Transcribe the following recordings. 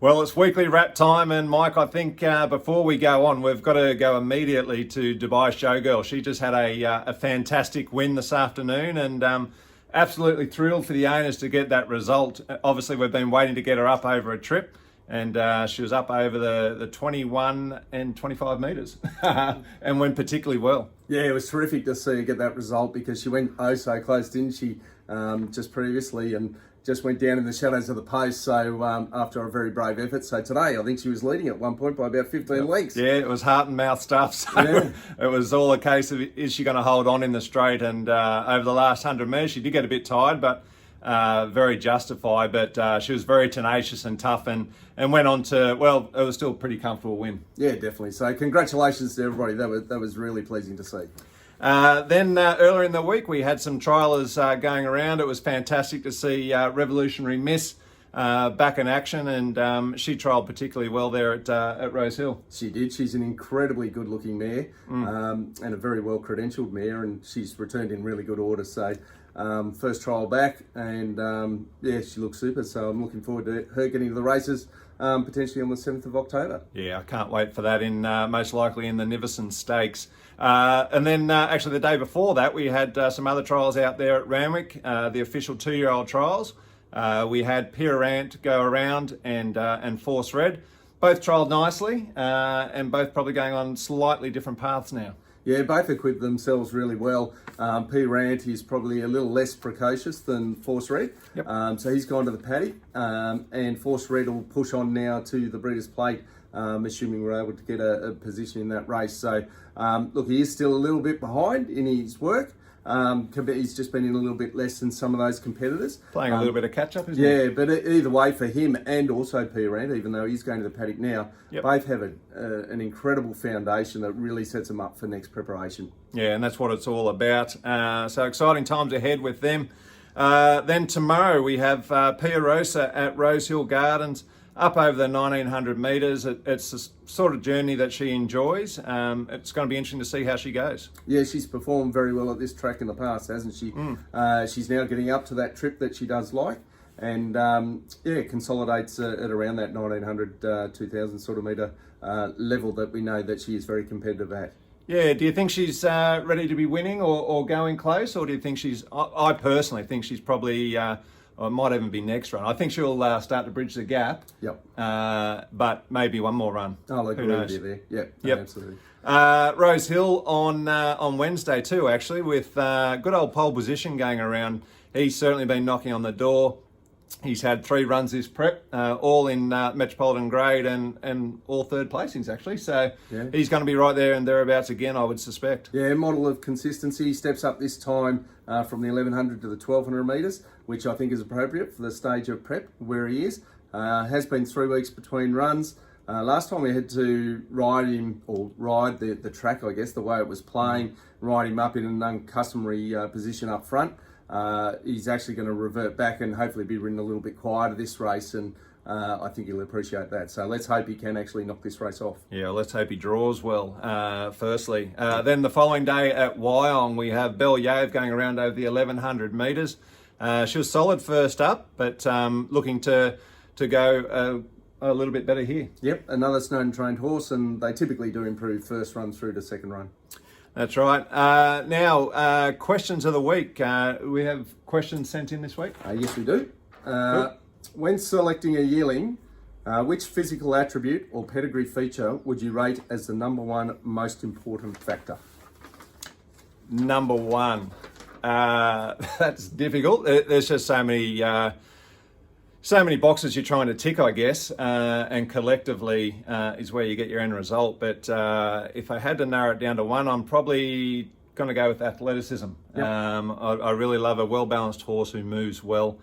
Well, it's weekly wrap time, and Mike, I think before we go on, we've got to go immediately to Dubai Showgirl. She just had a fantastic win this afternoon, and absolutely thrilled for the owners to get that result. Obviously, we've been waiting to get her up over a trip, and she was up over the 21 and 25 metres and went particularly well. Yeah, it was terrific to see her get that result because she went oh so close, didn't she, just previously, and just went down in the shadows of the post. So after a very brave effort. So today, I think she was leading at one point by about 15 lengths. Yeah, it was heart and mouth stuff. So yeah. It was all a case of, is she going to hold on in the straight? And over the last 100 metres, she did get a bit tired, but very justified. But she was very tenacious and tough, and went on to, well, it was still a pretty comfortable win. Yeah, definitely. So congratulations to everybody. That was really pleasing to see. Then earlier in the week, we had some triallers going around. It was fantastic to see Revolutionary Miss back in action, and she trialled particularly well there at Rosehill. She did. She's an incredibly good-looking mare and a very well-credentialed mare, and she's returned in really good order. So first trial back, and yeah, she looks super. So I'm looking forward to her getting to the races potentially on the 7th of October. Yeah, I can't wait for that, in most likely in the Niverson Stakes. And then actually the day before that, we had some other trials out there at Randwick, the official 2-year-old trials. We had Pia Rosa go around and Force Red. Both trialled nicely, and both probably going on slightly different paths now. Yeah, both equipped themselves really well. Pia Rosa is probably a little less precocious than Force Red. Yep. So he's gone to the paddock, and Force Red will push on now to the Breeders' Plate, assuming we're able to get a position in that race. So, look, he is still a little bit behind in his work. He's just been in a little bit less than some of those competitors. Playing a little bit of catch-up, isn't he? Yeah, but either way for him and also Pia Rosa, even though he's going to the paddock now, yep, both have an incredible foundation that really sets them up for next preparation. Yeah, and that's what it's all about. So exciting times ahead with them. Then tomorrow we have Pia Rosa at Rosehill Gardens, up over the 1900 metres. It's the sort of journey that she enjoys. It's going to be interesting to see how she goes. Yeah, she's performed very well at this track in the past, hasn't she? She's now getting up to that trip that she does like, and yeah, consolidates at around that 1900, 2000 sort of metre level that we know that she is very competitive at. Yeah, do you think she's ready to be winning or going close, or do you think she's, I personally think she's probably, or it might even be next run. I think she'll start to bridge the gap. Yep. But maybe one more run. I'll agree with you there. Yep. Absolutely. Rosehill on Wednesday too, actually, with good old pole position going around. He's certainly been knocking on the door. He's had 3 runs this prep, all in Metropolitan grade and all third placings actually. So yeah, he's going to be right there and thereabouts again, I would suspect. Yeah, model of consistency. Steps up this time from the 1100 to the 1200 metres, which I think is appropriate for the stage of prep where he is. Has been 3 weeks between runs. Last time we had to ride him, or ride the track, I guess, the way it was playing, ride him up in an uncustomary position up front. He's actually going to revert back and hopefully be ridden a little bit quieter this race, and I think he'll appreciate that. So let's hope he can actually knock this race off. Yeah, let's hope he draws well, firstly. Then the following day at Wyong, we have Belle Yave going around over the 1100 metres. She was solid first up, but looking to go a little bit better here. Yep, another Snowden trained horse, and they typically do improve first run through to second run. That's right. Now, questions of the week. We have questions sent in this week? Yes, we do. When selecting a yearling, which physical attribute or pedigree feature would you rate as the number one most important factor? Number one. That's difficult. There's just so many boxes you're trying to tick, I guess, and collectively is where you get your end result. But if I had to narrow it down to one, I'm probably going to go with athleticism. Yep. I really love a well-balanced horse who moves well.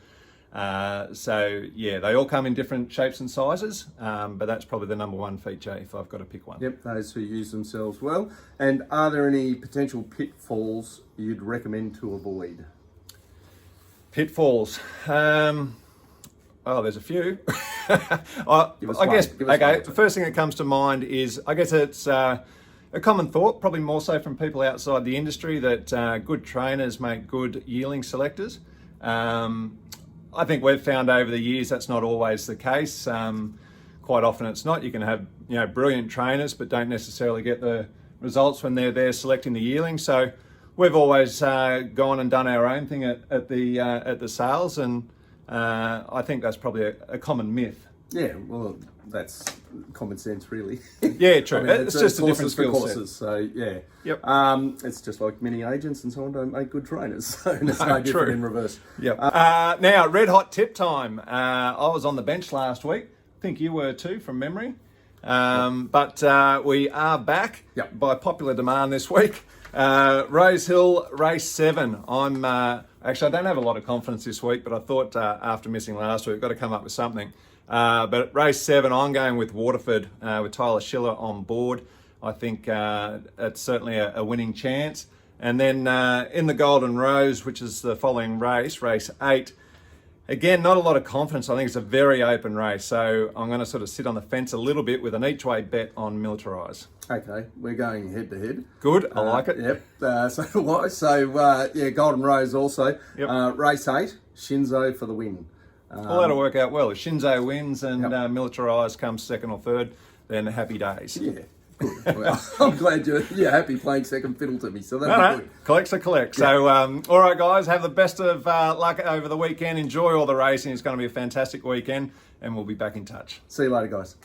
So, yeah, they all come in different shapes and sizes, but that's probably the number one feature if I've got to pick one. Yep, those who use themselves well. And are there any potential pitfalls you'd recommend to avoid? Pitfalls. Oh, there's a few. I guess, the first thing that comes to mind is, I guess it's a common thought, probably more so from people outside the industry, that good trainers make good yearling selectors. I think we've found over the years that's not always the case. quite often it's not. You can have, brilliant trainers, but don't necessarily get the results when they're there selecting the yearling. So we've always gone and done our own thing at the sales, and I think that's probably a common myth. Yeah, well, that's common sense, really. Yeah, true. I mean, it's just a different skill courses, set. so yeah. Yep. It's just like many agents and so on don't make good trainers, so it's no different in reverse. Yep. Now, red hot tip time. I was on the bench last week. I think you were too, from memory. But we are back by popular demand this week. Rosehill race 7. Actually, I don't have a lot of confidence this week, but I thought after missing last week, I've got to come up with something. But race 7, I'm going with Waterford with Tyler Schiller on board. I think it's certainly a winning chance. And then in the Golden Rose, which is the following race, race 8, again, not a lot of confidence. I think it's a very open race. So I'm going to sort of sit on the fence a little bit with an each-way bet on Militarise. Okay, we're going head-to-head. Good, I like it. Yep, so Golden Rose also. Yep. Race 8, Shinzo for the win. Well, that'll work out well. If Shinzo wins and Militarise comes second or third, then happy days. Yeah, good. Well, I'm glad you're happy playing second fiddle to me, so that's good. Collect's a collect. Yeah. So, all right, guys, have the best of luck over the weekend. Enjoy all the racing. It's going to be a fantastic weekend, and we'll be back in touch. See you later, guys.